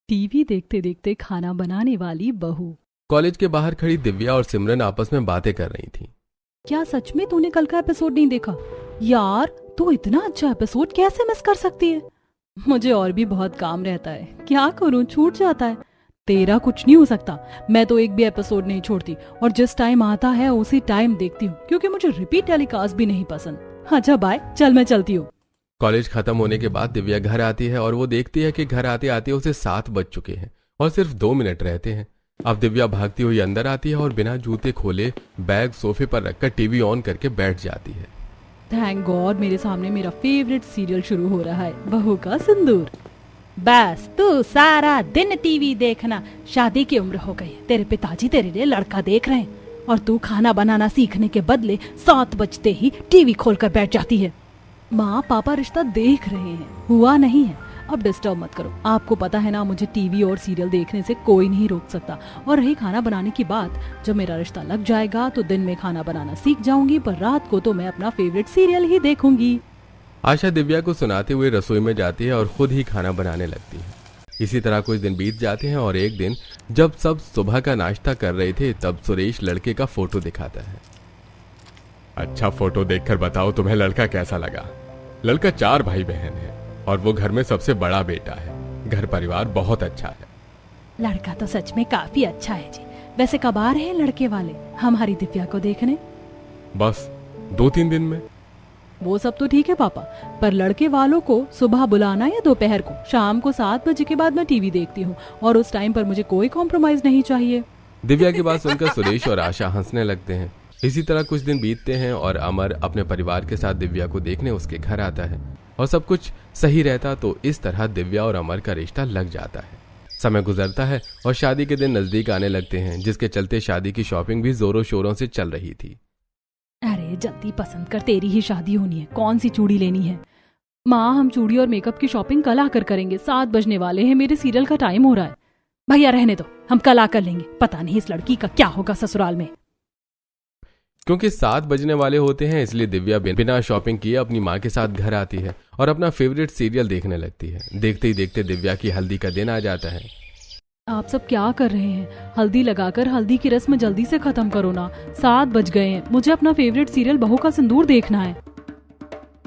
TV देखते देखते खाना बनाने वाली बहू। कॉलेज के बाहर खड़ी दिव्या और सिमरन आपस में बातें कर रही थीं। क्या सच में तूने कल का एपिसोड नहीं देखा? यार तू इतना अच्छा एपिसोड कैसे मिस कर सकती है? मुझे और भी बहुत काम रहता है, क्या करूं, छूट जाता है। तेरा कुछ नहीं हो सकता, मैं तो एक भी एपिसोड नहीं छोड़ती और जिस टाइम आता है उसी टाइम देखती हूँ, क्योंकि मुझे रिपीट टेलीकास्ट भी नहीं पसंद। अच्छा बाय, चल मैं चलती हूँ। कॉलेज खत्म होने के बाद दिव्या घर आती है और वो देखती है कि घर आते आते उसे 7 बज चुके हैं और सिर्फ 2 मिनट रहते हैं। अब दिव्या भागती हुई अंदर आती है और बिना जूते खोले बैग सोफे पर रखकर टीवी ऑन करके बैठ जाती है। थैंक गॉड, मेरे सामने मेरा फेवरेट सीरियल शुरू हो रहा है, बहू का सिंदूर। बस तू सारा दिन टीवी देखना, शादी की उम्र हो गई, तेरे पिताजी तेरे लिए लड़का देख रहे हैं और तू खाना बनाना सीखने के बदले 7 बजते ही टीवी खोलकर बैठ जाती है। माँ पापा रिश्ता देख रहे हैं, हुआ नहीं है, अब डिस्टर्ब मत करो। आपको पता है ना, मुझे टीवी और सीरियल देखने से कोई नहीं रोक सकता। और रही खाना बनाने की बात, जब मेरा रिश्ता लग जाएगा तो दिन में खाना बनाना सीख जाऊंगी, पर रात को तो मैं अपना फेवरेट सीरियल ही देखूंगी। आशा दिव्या को सुनाते हुए रसोई में जाती है और खुद ही खाना बनाने लगती है। इसी तरह कुछ दिन बीत जाते हैं और एक दिन जब सब सुबह का नाश्ता कर रहे थे तब सुरेश लड़के का फोटो दिखाता है। अच्छा फोटो देखकर बताओ तुम्हें लड़का कैसा लगा। लड़का 4 भाई बहन है और वो घर में सबसे बड़ा बेटा है। घर परिवार बहुत अच्छा है। लड़का तो सच में काफी अच्छा है जी। वैसे कब आ रहे हैं लड़के वाले हमारी दिव्या को देखने? बस 2-3 दिन में। वो सब तो ठीक है पापा, पर लड़के वालों को सुबह बुलाना या दोपहर को? शाम को 7 बजे के बाद मैं टीवी देखती हूँ और उस टाइम पर मुझे कोई कॉम्प्रोमाइज नहीं चाहिए। दिव्या की बात सुनकर सुरेश और आशा हंसने लगते हैं। इसी तरह कुछ दिन बीतते हैं और अमर अपने परिवार के साथ दिव्या को देखने उसके घर आता है और सब कुछ सही रहता तो इस तरह दिव्या और अमर का रिश्ता लग जाता है। समय गुजरता है और शादी के दिन नजदीक आने लगते हैं, जिसके चलते शादी की शॉपिंग भी जोरों शोरों से चल रही थी। अरे जल्दी पसंद कर, तेरी ही शादी होनी है, कौन सी चूड़ी लेनी है? माँ हम चूड़ी और मेकअप की शॉपिंग कल आकर करेंगे, 7 बजने वाले हैं, मेरे सीरियल का टाइम हो रहा है। भैया रहने दो, हम कल आकर लेंगे। पता नहीं इस लड़की का क्या होगा ससुराल में। क्योंकि 7 बजने वाले होते हैं इसलिए दिव्या बिना शॉपिंग किए अपनी माँ के साथ घर आती है और अपना फेवरेट सीरियल देखने लगती है। देखते ही देखते दिव्या की हल्दी का दिन आ जाता है। आप सब क्या कर रहे हैं? हल्दी लगाकर हल्दी की रस्म जल्दी से खत्म करो ना, 7 बज गए हैं, मुझे अपना फेवरेट सीरियल बहू का सिंदूर देखना है।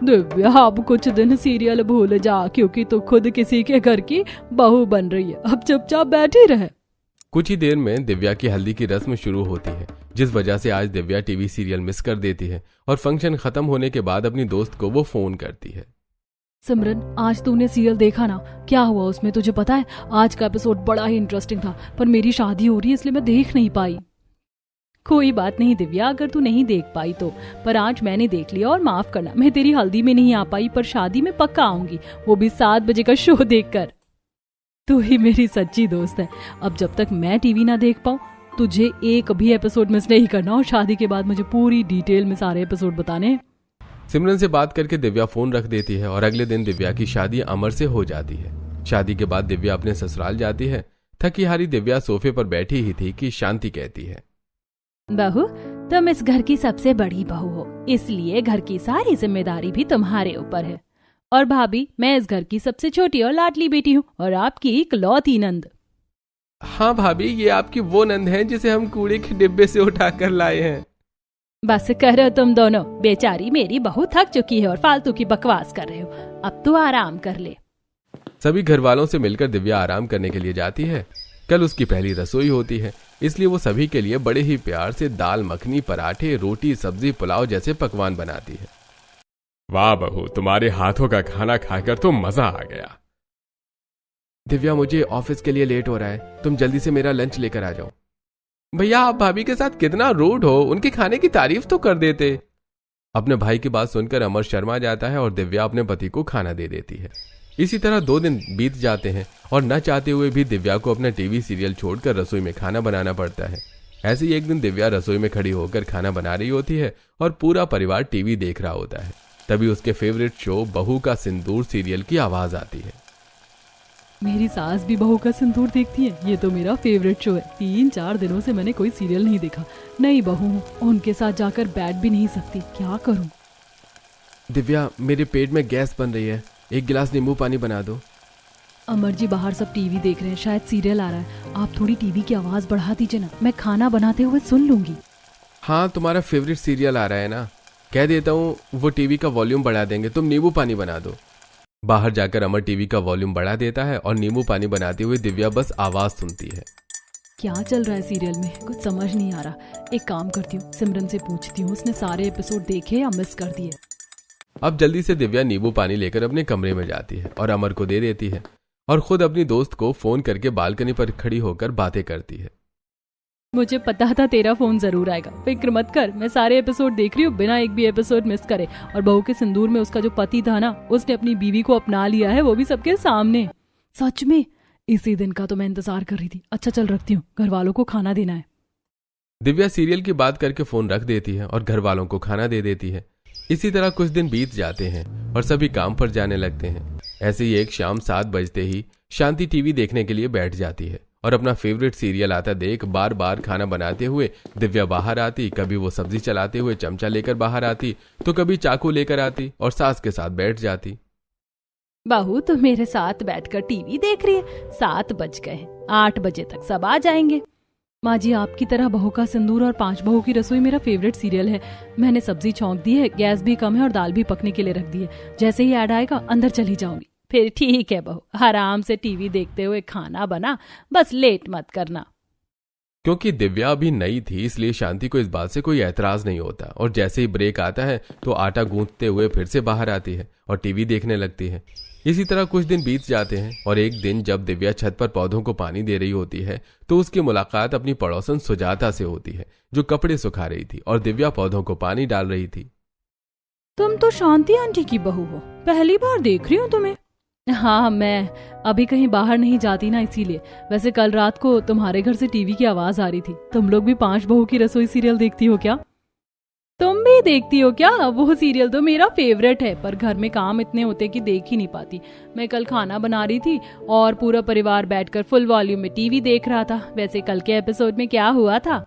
दिव्या अब कुछ दिन सीरियल भूल जा, क्योंकि तू खुद किसी के घर की बहू बन रही है, अब चुपचाप बैठी रहे। कुछ ही देर में दिव्या की हल्दी की रस्म शुरू होती है, जिस वजह से आज दिव्या टीवी सीरियल मिस कर देती है और फंक्शन खत्म होने के बाद अपनी दोस्त को वो फोन करती है। सिमरन आज तूने सीरियल देखा ना, क्या हुआ उसमें तुझे पता है? आज का एपिसोड बड़ा ही इंटरेस्टिंग था, पर मेरी शादी हो रही है इसलिए मैं देख नहीं पाई। कोई बात नहीं दिव्या, अगर तू नहीं देख पाई तो, पर आज मैंने देख लिया और माफ करना, मैं तेरी हल्दी में नहीं आ पाई पर शादी में पक्का आऊंगी, वो भी 7 बजे का शो देखकर। तू ही मेरी सच्ची दोस्त है। अब जब तक मैं टीवी ना देख पाऊं तुझे एक भी एपिसोड मिस नहीं करना और शादी के बाद मुझे पूरी डिटेल में सारे एपिसोड बताने। सिमरन से बात करके दिव्या फोन रख देती है और अगले दिन दिव्या की शादी अमर से हो जाती है। शादी के बाद दिव्या अपने ससुराल जाती है। थकी हारी दिव्या सोफे पर बैठी ही थी कि शांति कहती है, बहू तुम इस घर की सबसे बड़ी बहू हो, इसलिए घर की सारी जिम्मेदारी भी तुम्हारे ऊपर है। और भाभी मैं इस घर की सबसे छोटी और लाडली बेटी हूँ और आपकी इकलौती नंद। हाँ भाभी, ये आपकी वो नंद है जिसे हम कूड़े के डिब्बे से उठाकर लाए हैं। बस करो तुम दोनों, बेचारी मेरी बहू थक चुकी है और फालतू की बकवास कर रहे हो, अब तो आराम कर ले। सभी घर वालों से मिलकर दिव्या आराम करने के लिए जाती है। कल उसकी पहली रसोई होती है, इसलिए वो सभी के लिए बड़े ही प्यार से दाल मखनी, पराठे, रोटी, सब्जी, पुलाव जैसे पकवान बनाती है। वाह बहू, तुम्हारे हाथों का खाना खाकर तो मजा आ गया। दिव्या मुझे ऑफिस के लिए लेट हो रहा है, तुम जल्दी से मेरा लंच लेकर आ जाओ। भैया आप भाभी के साथ कितना रूड हो, उनके खाने की तारीफ तो कर देते। अपने भाई की बात सुनकर अमर शर्मा जाता है और दिव्या अपने पति को खाना दे देती है। इसी तरह 2 दिन बीत जाते हैं और न चाहते हुए भी दिव्या को अपना टीवी सीरियल छोड़कर रसोई में खाना बनाना पड़ता है। ऐसे ही एक दिन दिव्या रसोई में खड़ी होकर खाना बना रही होती है और पूरा परिवार टीवी देख रहा होता है। तभी उसके फेवरेट शो बहू का सिंदूर सीरियल की आवाज आती है। मेरी सास भी बहू का सिंदूर देखती है, ये तो मेरा फेवरेट शो है। 3-4 दिनों से मैंने कोई सीरियल नहीं देखा। नई बहू हूँ, उनके साथ जाकर बैठ भी नहीं सकती, क्या करूँ? दिव्या मेरे पेट में गैस बन रही है, 1 गिलास नींबू पानी बना दो। अमर जी बाहर सब टीवी देख रहे हैं, शायद सीरियल आ रहा है। आप थोड़ी टीवी की आवाज बढ़ा दीजिए ना, मैं खाना बनाते हुए सुन लूंगी। हाँ, तुम्हारा फेवरेट सीरियल आ रहा है ना, कह देता हूँ वो टीवी का वॉल्यूम बढ़ा देंगे, तुम नींबू पानी बना दो। बाहर जाकर अमर टीवी का वॉल्यूम बढ़ा देता है और नींबू पानी बनाते हुए दिव्या बस आवाज सुनती है। क्या चल रहा है सीरियल में, कुछ समझ नहीं आ रहा। एक काम करती हूँ, सिमरन से पूछती हूँ उसने सारे एपिसोड देखे या मिस कर दिए। अब जल्दी से दिव्या नींबू पानी लेकर अपने कमरे में जाती है और अमर को दे देती है और खुद अपनी दोस्त को फोन करके बालकनी पर खड़ी होकर बातें करती है। मुझे पता था तेरा फोन जरूर आएगा, फिक्र मत कर, मैं सारे एपिसोड देख रही हूँ बिना एक भी एपिसोड मिस करे। और बहू के सिंदूर में उसका जो पति था ना, उसने अपनी बीवी को अपना लिया है, वो भी सबके सामने। सच में इसी दिन का तो मैं इंतजार कर रही थी। अच्छा चल रखती हूँ, घर वालों को खाना देना है। दिव्या सीरियल की बात करके फोन रख देती है और घर वालों को खाना दे देती है। इसी तरह कुछ दिन बीत जाते हैं और सभी काम पर जाने लगते हैं। ऐसे ही एक शाम 7 बजते ही शांति टीवी देखने के लिए बैठ जाती है और अपना फेवरेट सीरियल आता देख बार बार खाना बनाते हुए दिव्या बाहर आती। कभी वो सब्जी चलाते हुए चमचा लेकर बाहर आती तो कभी चाकू लेकर आती और सास के साथ बैठ जाती। बहू तो मेरे साथ बैठकर टीवी देख रही है, 7 बज गए, 8 बजे तक सब आ जाएंगे। माँ जी, आपकी तरह बहू का सिंदूर और 5 बहू की रसोई मेरा फेवरेट सीरियल है। मैंने सब्जी छौंक दी है, गैस भी कम है और दाल भी पकने के लिए रख दी है। जैसे ही ऐड आएगा अंदर चली जाऊंगी। फिर ठीक है बहू, आराम से टीवी देखते हुए खाना बना, बस लेट मत करना। क्योंकि दिव्या अभी नई थी इसलिए शांति को इस बात से कोई ऐतराज नहीं होता और जैसे ही ब्रेक आता है तो आटा गूंथते हुए फिर से बाहर आती है और टीवी देखने लगती है। इसी तरह कुछ दिन बीत जाते हैं और एक दिन जब दिव्या छत पर पौधों को पानी दे रही होती है तो उसकी मुलाकात अपनी पड़ोसन सुजाता से होती है जो कपड़े सुखा रही थी और दिव्या पौधों को पानी डाल रही थी। तुम तो शांति आंटी की बहू हो, पहली बार देख रही हूँ तुम्हें। हाँ, मैं अभी कहीं बाहर नहीं जाती ना, इसीलिए। वैसे कल रात को तुम्हारे घर से टीवी की आवाज आ रही थी। तुम लोग भी 5 बहू की रसोई सीरियल देखती हो क्या? तुम भी देखती हो क्या? वो सीरियल तो मेरा फेवरेट है, पर घर में काम इतने होते कि देख ही नहीं पाती। मैं कल खाना बना रही थी और पूरा परिवार बैठकर फुल वॉल्यूम में टीवी देख रहा था। वैसे कल के एपिसोड में क्या हुआ था?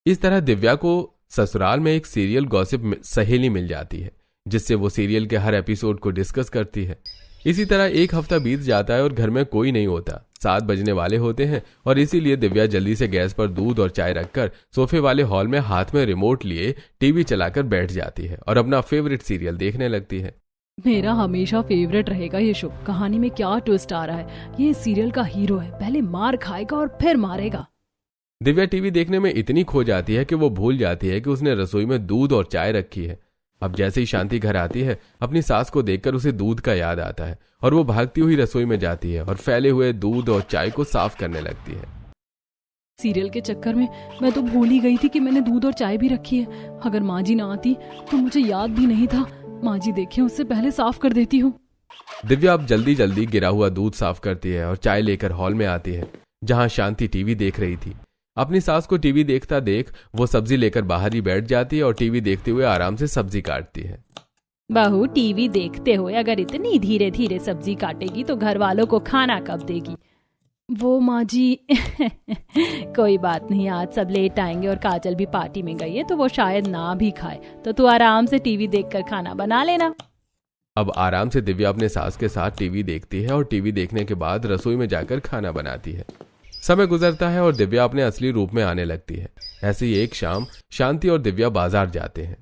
इस तरह दिव्या को ससुराल में एक सीरियल गॉसिप सहेली मिल जाती है जिससे वो सीरियल के हर एपिसोड को डिस्कस करती है। इसी तरह एक हफ्ता बीत जाता है और घर में कोई नहीं होता। 7 बजने वाले होते हैं और इसीलिए दिव्या जल्दी से गैस पर दूध और चाय रखकर सोफे वाले हॉल में हाथ में रिमोट लिए टीवी चलाकर बैठ जाती है और अपना फेवरेट सीरियल देखने लगती है। मेरा हमेशा फेवरेट रहेगा ये शो। कहानी में क्या ट्विस्ट आ रहा है? ये सीरियल का हीरो है, पहले मार खाएगा और फिर मारेगा। दिव्या टीवी देखने में इतनी खो जाती है कि वो भूल जाती है कि उसने रसोई में दूध और चाय रखी है। अब जैसे ही शांति घर आती है अपनी सास को देखकर उसे दूध का याद आता है और वो भागती हुई रसोई में जाती है और फैले हुए दूध और चाय को साफ करने लगती है। सीरियल के चक्कर में मैं तो भूल ही गई थी कि मैंने दूध और चाय भी रखी है। अगर माँ जी ना आती तो मुझे याद भी नहीं था। माँ जी देखे उससे पहले साफ कर देती हूँ। दिव्या अब जल्दी जल्दी गिरा हुआ दूध साफ करती है और चाय लेकर हॉल में आती है जहां शांति टीवी देख रही थी। अपनी सास को टीवी देखता देख वो सब्जी लेकर बाहर ही बैठ जाती है और टीवी देखते हुए आराम से सब्जी काटती है। बहू टीवी देखते हुए अगर इतनी धीरे धीरे सब्जी काटेगी तो घर वालों को खाना कब देगी? वो माँ जी कोई बात नहीं, आज सब लेट आएंगे और काजल भी पार्टी में गई है तो वो शायद ना भी खाए, तो तू आराम से टीवी देखकर खाना बना लेना। अब आराम से दिव्या अपने सास के साथ टीवी देखती है और टीवी देखने के बाद रसोई में जाकर खाना बनाती है। समय गुजरता है और दिव्या अपने असली रूप में आने लगती है। ऐसे ही एक शाम शांति और दिव्या बाजार जाते हैं।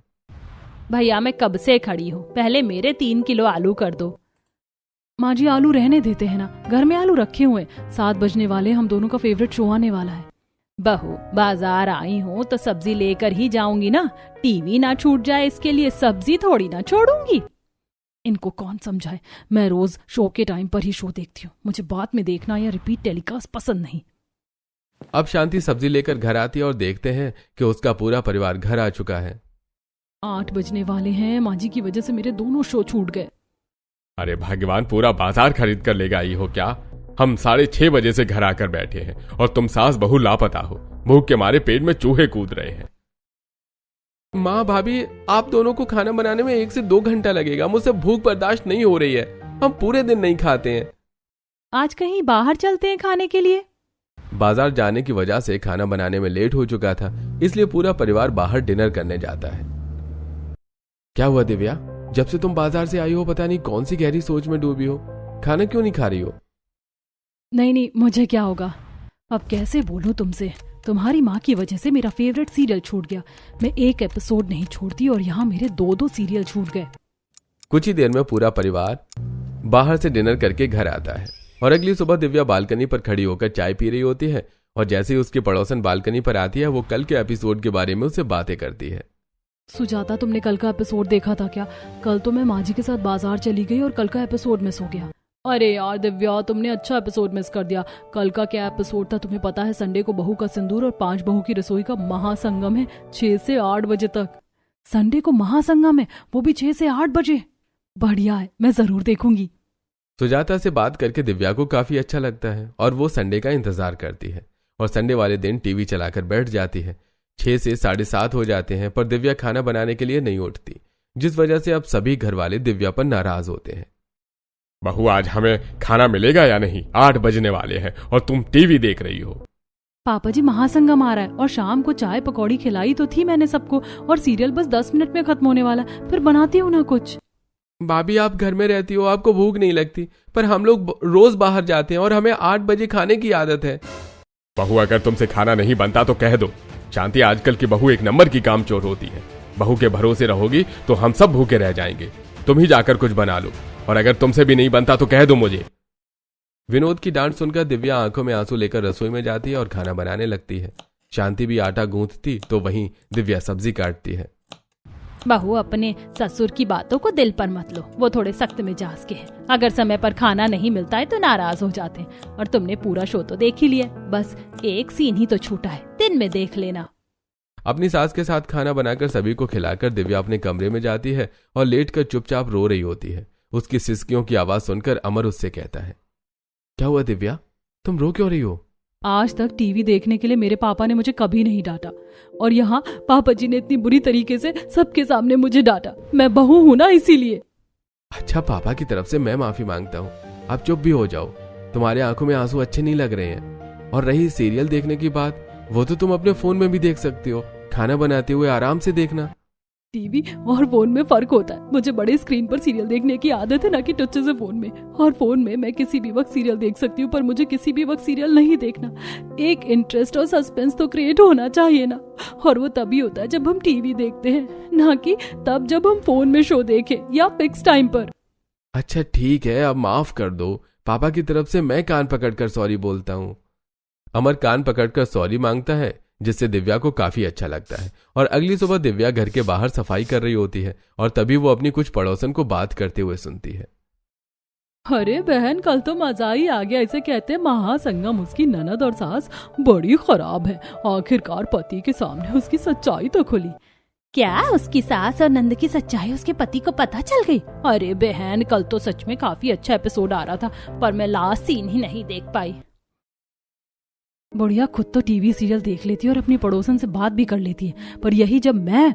भैया मैं कब से खड़ी हूँ, पहले मेरे 3 किलो आलू कर दो। माँ जी आलू रहने देते हैं ना, घर में आलू रखे हुए। 7 बजने वाले, हम दोनों का फेवरेट शो आने वाला है। बहू बाजार आई हूँ तो सब्जी लेकर ही जाऊंगी ना, टीवी ना छूट जाए इसके लिए सब्जी थोड़ी ना छोड़ूंगी। इनको कौन समझाए, मैं रोज शो के टाइम पर ही शो देखती हूँ। मुझे बाद में देखना या रिपीट टेलीकास्ट पसंद नहीं। अब शांति सब्जी लेकर घर आती है और देखते हैं कि उसका पूरा परिवार घर आ चुका है। 8 बजने वाले हैं, माँ जी की वजह से मेरे दोनों शो छूट गए। अरे भगवान, पूरा बाजार खरीद कर लेगा आई हो क्या? हम 6:30 बजे से घर आकर बैठे हैं और तुम सास बहू लापता हो। भूख के मारे पेट में चूहे कूद रहे हैं। माँ भाभी, आप दोनों को खाना बनाने में 1 से 2 घंटा लगेगा। मुझसे भूख बर्दाश्त नहीं हो रही है, हम पूरे दिन नहीं खाते हैं। आज कहीं बाहर चलते हैं खाने के लिए। बाजार जाने की वजह से खाना बनाने में लेट हो चुका था, इसलिए पूरा परिवार बाहर डिनर करने जाता है। क्या हुआ दिव्या, जब से तुम बाजार से आई हो पता नहीं कौन सी गहरी सोच में डूबी हो, खाना क्यों नहीं खा रही हो? नहीं नहीं, मुझे क्या होगा। अब कैसे बोलूं तुमसे। तुम्हारी माँ की वजह से मेरा फेवरेट सीरियल छूट गया। मैं एक एपिसोड नहीं छोड़ती और यहाँ मेरे 2-2 सीरियल छूट गए। कुछ ही देर में पूरा परिवार बाहर से डिनर करके घर आता है और अगली सुबह दिव्या बालकनी पर खड़ी होकर चाय पी रही होती है और जैसे ही उसकी पड़ोसन बालकनी पर आती है वो कल के एपिसोड के बारे में उससे बातें करती है। सुजाता, तुमने कल का एपिसोड देखा था क्या? कल तो मैं माँ जी के साथ बाजार चली गई और कल का एपिसोड मिस हो गया। अरे यार दिव्या, तुमने अच्छा एपिसोड मिस कर दिया। कल का क्या एपिसोड था तुम्हें पता है? संडे को बहू का सिंदूर और 5 बहू की रसोई का महासंगम है 6 से 8 बजे तक। संडे को महासंगम है, वो भी 6 से 8 बजे। बढ़िया है, मैं जरूर देखूंगी। सुजाता से बात करके दिव्या को काफी अच्छा लगता है और वो संडे का इंतजार करती है और संडे वाले दिन टीवी चलाकर बैठ जाती है। 6 से 7:30 हो जाते हैं पर दिव्या खाना बनाने के लिए नहीं उठती, जिस वजह से अब सभी घर वाले दिव्या पर नाराज होते हैं। बहू, आज हमें खाना मिलेगा या नहीं? 8 बजने वाले हैं और तुम टीवी देख रही हो। पापा जी, महासंगम आ रहा है और शाम को चाय पकौड़ी खिलाई तो थी मैंने सबको और सीरियल बस 10 मिनट में खत्म होने वाला, फिर बनाती हूँ ना कुछ। भाभी, आप घर में रहती हो, आपको भूख नहीं लगती, पर हम लोग रोज बाहर जाते हैं और हमें 8 बजे खाने की आदत है। बहू, अगर तुमसे खाना नहीं बनता तो कह दो। शांति, आजकल की बहू 1 नंबर की कामचोर होती है। बहू के भरोसे रहोगी तो हम सब भूखे रह जाएंगे। तुम ही जाकर कुछ बना लो और अगर तुमसे भी नहीं बनता तो कह दो मुझे। विनोद की डांट सुनकर दिव्या आंखों में आंसू लेकर रसोई में जाती है और खाना बनाने लगती है। शांति भी आटा गूंथती तो वहीं दिव्या सब्जी काटती है। बहू, अपने ससुर की बातों को दिल पर मत लो, वो थोड़े सख्त मिजाज के हैं। अगर समय पर खाना नहीं मिलता है तो नाराज हो जाते हैं। और तुमने पूरा शो तो देख ही लिया, बस एक सीन ही तो छूटा है, दिन में देख लेना। अपनी सास के साथ खाना बनाकर सभी को खिलाकर दिव्या अपने कमरे में जाती है और लेटकर चुपचाप रो रही होती है। उसकी सिसकियों की आवाज सुनकर अमर उससे कहता है, क्या हुआ दिव्या, तुम रो क्यों रही हो? आज तक टीवी देखने के लिए मेरे पापा ने मुझे कभी नहीं डांटा और यहाँ पापा जी ने इतनी बुरी तरीके से सबके सामने मुझे डांटा। मैं बहू हूँ ना, इसीलिए। अच्छा, पापा की तरफ से मैं माफी मांगता हूँ, आप चुप भी हो जाओ। तुम्हारे आंखों में आंसू अच्छे नहीं लग रहे हैं। और रही सीरियल देखने की बात, वो तो तुम अपने फोन में भी देख सकती हो। खाना बनाते हुए आराम से देखना। टीवी और फोन में फर्क होता है। मुझे बड़े स्क्रीन पर सीरियल देखने की आदत है, ना कि टच से फोन में। और फोन में मैं किसी भी वक्त सीरियल देख सकती हूँ, पर मुझे किसी भी वक्त सीरियल नहीं देखना। एक इंटरेस्ट और सस्पेंस तो क्रिएट होना चाहिए ना, और वो तभी होता है जब हम टीवी देखते हैं, ना कि तब जब हम फोन में शो देखें या फिक्स टाइम पर। अच्छा ठीक है, अब माफ कर दो। पापा की तरफ से मैं कान पकड़कर सॉरी बोलता हूँ। अमर कान पकड़कर सॉरी मांगता है, जिससे दिव्या को काफी अच्छा लगता है। और अगली सुबह दिव्या घर के बाहर सफाई कर रही होती है और तभी वो अपनी कुछ पड़ोसन को बात करते हुए सुनती है। अरे बहन, कल तो मजा ही आ गया। इसे कहते हैं महासंगम। उसकी ननद और सास बड़ी खराब है। आखिरकार पति के सामने उसकी सच्चाई तो खुली। क्या उसकी सास और नंद की सच्चाई उसके पति को पता चल गई? अरे बहन, कल तो सच में काफी अच्छा एपिसोड आ रहा था, पर मैं लास्ट सीन ही नहीं देख पाई। बुढ़िया खुद तो टीवी सीरियल देख लेती है और अपनी पड़ोसन से बात भी कर लेती है, पर यही जब मैं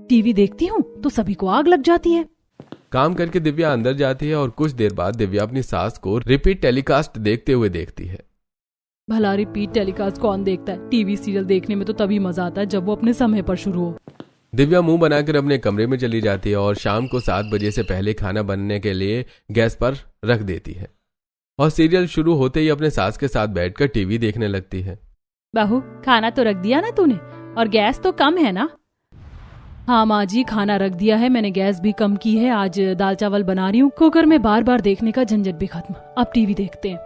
टीवी देखती हूँ तो सभी को आग लग जाती है। काम करके दिव्या अंदर जाती है और कुछ देर बाद दिव्या अपनी सास को रिपीट टेलीकास्ट देखते हुए देखती है। भला रिपीट टेलीकास्ट कौन देखता है? टीवी सीरियल देखने में तो तभी मजा आता है जब वो अपने समय पर शुरू हो। दिव्या मुंह बनाकर अपने कमरे में चली जाती है और शाम को 7 बजे से पहले खाना बनने के लिए गैस पर रख देती है और सीरियल शुरू होते ही अपने सास के साथ बैठकर टीवी देखने लगती है। बहू, खाना तो रख दिया ना तूने? और गैस तो कम है ना? हाँ माँ जी, खाना रख दिया है मैंने, गैस भी कम की है। आज दाल चावल बना रही हूँ। कुकर में बार बार देखने का झंझट भी खत्म। अब टीवी देखते हैं।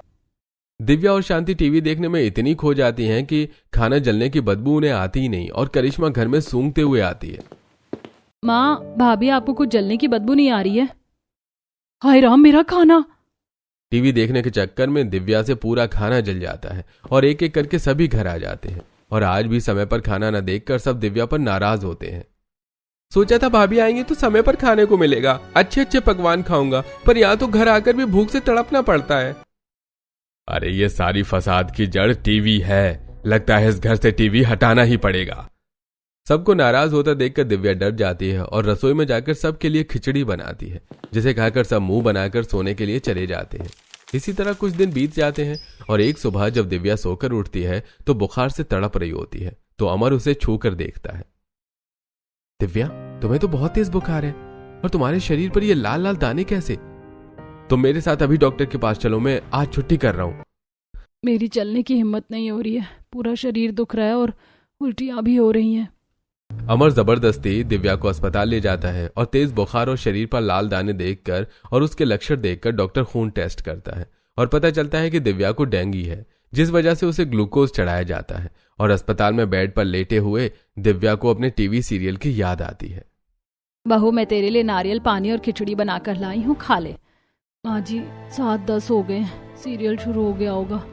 दिव्या और शांति टीवी देखने में इतनी खो जाती हैं कि खाना जलने की बदबू उन्हें आती ही नहीं और करिश्मा घर में सूंघते हुए आती है। माँ, भाभी, आपको कुछ जलने की बदबू नहीं आ रही है? हाय राम, मेरा खाना! टीवी देखने के चक्कर में दिव्या से पूरा खाना जल जाता है और एक एक करके सभी घर आ जाते हैं। और आज भी समय पर खाना न देखकर सब दिव्या पर नाराज होते हैं। सोचा था भाभी आएंगे तो समय पर खाने को मिलेगा, अच्छे अच्छे पकवान खाऊंगा, पर यहाँ तो घर आकर भी भूख से तड़पना पड़ता है। अरे ये सारी फसाद की जड़ टीवी है। लगता है इस घर से टीवी हटाना ही पड़ेगा। सबको नाराज होता देखकर दिव्या डर जाती है और रसोई में जाकर सबके लिए खिचड़ी बनाती है, जिसे खाकर सब मुंह बनाकर सोने के लिए चले जाते हैं। इसी तरह कुछ दिन बीत जाते हैं और एक सुबह जब दिव्या सोकर उठती है तो बुखार से तड़प रही होती है, तो अमर उसे छूकर देखता है। दिव्या, तुम्हें तो बहुत तेज बुखार है और तुम्हारे शरीर पर ये लाल लाल दाने कैसे? तुम मेरे साथ अभी डॉक्टर के पास चलो, मैं आज छुट्टी कर रहा हूं। मेरी चलने की हिम्मत नहीं हो रही है, पूरा शरीर दुख रहा है और उल्टियाँ भी हो रही हैं। अमर जबरदस्ती दिव्या को अस्पताल ले जाता है और तेज बुखार और शरीर पर लाल दाने देखकर और उसके लक्षण देखकर डॉक्टर खून टेस्ट करता है और पता चलता है कि दिव्या को डेंगू है, जिस वजह से उसे ग्लूकोज चढ़ाया जाता है। और अस्पताल में बेड पर लेटे हुए दिव्या को अपने टीवी सीरियल की याद आती है। बहू, मैं तेरे लिए नारियल पानी और खिचड़ी बनाकर लाई हूँ, खा ले। माँ जी 7-10 हो गए, सीरियल शुरू हो गया होगा।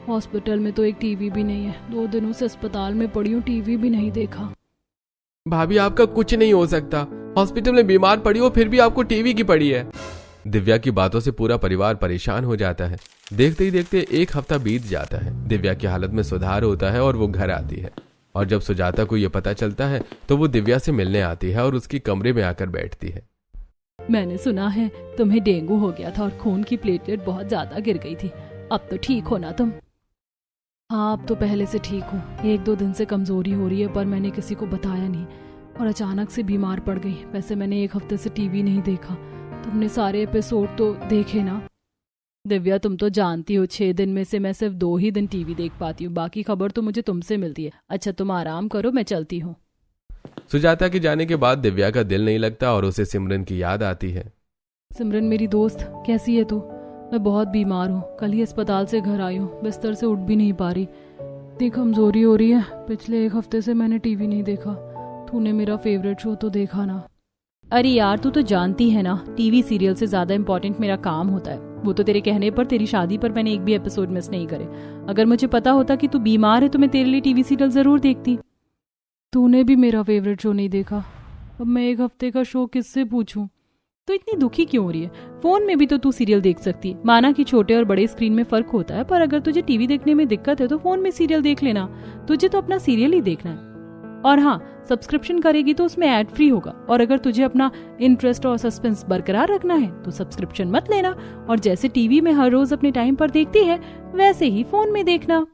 हॉस्पिटल में तो एक टीवी भी नहीं है, 2 दिनों से अस्पताल में पड़ी हूँ, टीवी भी नहीं देखा। भाभी आपका कुछ नहीं हो सकता, हॉस्पिटल में बीमार पड़ी हो फिर भी आपको टीवी की पड़ी है। दिव्या की बातों से पूरा परिवार परेशान हो जाता है। देखते ही देखते 1 हफ्ता बीत जाता है। दिव्या की हालत में सुधार होता है और वो घर आती है। और जब सुजाता को यह पता चलता है तो वो दिव्या से मिलने आती है और उसकी कमरे में आकर बैठती है। मैंने सुना है तुम्हें डेंगू हो गया था और खून की प्लेटलेट बहुत ज्यादा गिर गई थी, अब तो ठीक हो ना तुम? हाँ, अब तो पहले से ठीक हूँ। 1-2 दिन से कमजोरी हो रही है, पर मैंने किसी को बताया नहीं और अचानक से बीमार पड़ गई। वैसे मैंने 1 हफ्ते से टीवी नहीं देखा, तुमने सारे एपिसोड तो देखे ना? दिव्या, तुम तो जानती हो 6 दिन में से मैं सिर्फ 2 ही दिन टीवी देख पाती हूँ, बाकी खबर तो मुझे तुमसे मिलती है। अच्छा तुम आराम करो, मैं चलती हूँ। सुजाता के जाने के बाद दिव्या का दिल नहीं लगता और उसे सिमरन की याद आती है। सिमरन मेरी दोस्त, कैसी है तू? मैं बहुत बीमार हूँ, कल ही अस्पताल से घर आई हूँ, बिस्तर से उठ भी नहीं पा रही, इतनी कमजोरी हो रही है। पिछले 1 हफ्ते से मैंने टीवी नहीं देखा। तूने मेरा फेवरेट शो तो देखा ना? अरे यार, तू तो जानती है ना, टीवी सीरियल से ज्यादा इम्पोर्टेंट मेरा काम होता है। वो तो तेरे कहने पर तेरी शादी पर मैंने एक भी एपिसोड मिस नहीं करे। अगर मुझे पता होता कि तू बीमार है तो मैं तेरे लिए टीवी सीरियल जरूर देखती। तूने भी मेरा फेवरेट शो नहीं देखा, अब मैं 1 हफ्ते का शो किससे पूछूं? तो इतनी दुखी क्यों हो रही है? फोन में भी तो तू सीरियल देख सकती है। माना कि छोटे और बड़े स्क्रीन में फर्क होता है, पर अगर तुझे टीवी देखने में दिक्कत है तो फोन में सीरियल देख लेना। तुझे तो अपना सीरियल ही देखना है। और हाँ, सब्सक्रिप्शन करेगी तो उसमें ऐड फ्री होगा। और अगर तुझे अपना इंटरेस्ट और सस्पेंस बरकरार रखना है तो सब्सक्रिप्शन मत लेना, और जैसे टीवी में हर रोज अपने टाइम पर देखती है वैसे ही फोन में देखना।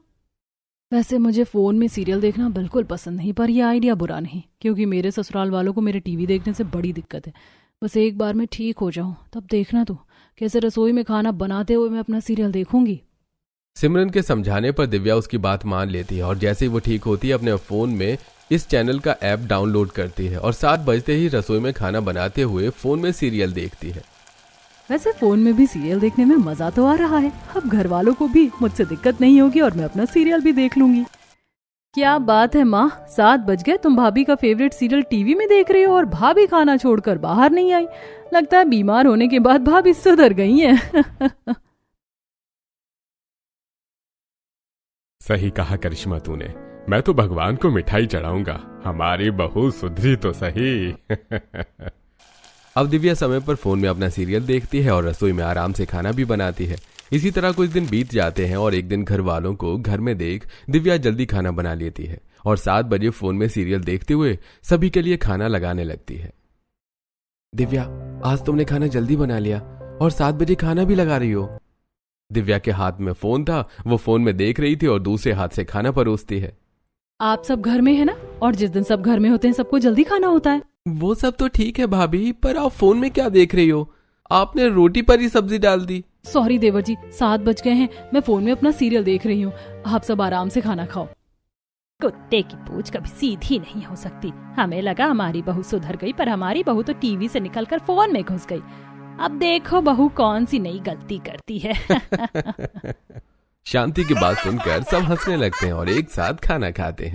वैसे मुझे फोन में सीरियल देखना बिल्कुल पसंद नहीं, पर यह आइडिया बुरा नहीं, क्योंकि मेरे ससुराल वालों को मेरे टीवी देखने से बड़ी दिक्कत है। बस एक बार मैं ठीक हो जाऊं तब देखना तू कैसे रसोई में खाना बनाते हुए मैं अपना सीरियल देखूंगी। सिमरन के समझाने पर दिव्या उसकी बात मान लेती है और जैसे ही वो ठीक होती है अपने फोन में इस चैनल का ऐप डाउनलोड करती है और 7 बजते ही रसोई में खाना बनाते हुए फोन में सीरियल देखती है। वैसे फोन में भी सीरियल देखने में मजा तो आ रहा है। अब घर वालों को भी मुझसे दिक्कत नहीं होगी और मैं अपना सीरियल भी देख लूंगी। क्या बात है माँ, 7 बज गए, तुम भाभी का फेवरेट सीरियल टीवी में देख रही हो और भाभी खाना छोड़कर बाहर नहीं आई। लगता है बीमार होने के बाद भाभी सुधर गई है। सही कहा करिश्मा तूने, मैं तो भगवान को मिठाई चढ़ाऊंगा, हमारी बहू सुधरी तो सही। अब दिव्या समय पर फोन में अपना सीरियल देखती है और रसोई में आराम से खाना भी बनाती है। इसी तरह कुछ दिन बीत जाते हैं और एक दिन घर वालों को घर में देख दिव्या जल्दी खाना बना लेती है और 7 बजे फोन में सीरियल देखते हुए सभी के लिए खाना लगाने लगती है। दिव्या, आज तुमने खाना जल्दी बना लिया और 7 बजे खाना भी लगा रही हो। दिव्या के हाथ में फोन था, वो फोन में देख रही थी और दूसरे हाथ से खाना परोसती है। आप सब घर में है ना, और जिस दिन सब घर में होते हैं सबको जल्दी खाना होता है। वो सब तो ठीक है भाभी, पर आप फोन में क्या देख रही हो? आपने रोटी पर ही सब्जी डाल दी। सॉरी देवर जी, 7 बज गए हैं, मैं फोन में अपना सीरियल देख रही हूँ। आप सब आराम से खाना खाओ। कुत्ते की पूंछ कभी सीधी नहीं हो सकती। हमें लगा हमारी बहू सुधर गई, पर हमारी बहू तो टीवी से निकलकर फोन में घुस गई। अब देखो बहू कौन सी नई गलती करती है। शांति की बात सुनकर सब हंसने लगते हैं और एक साथ खाना खाते हैं।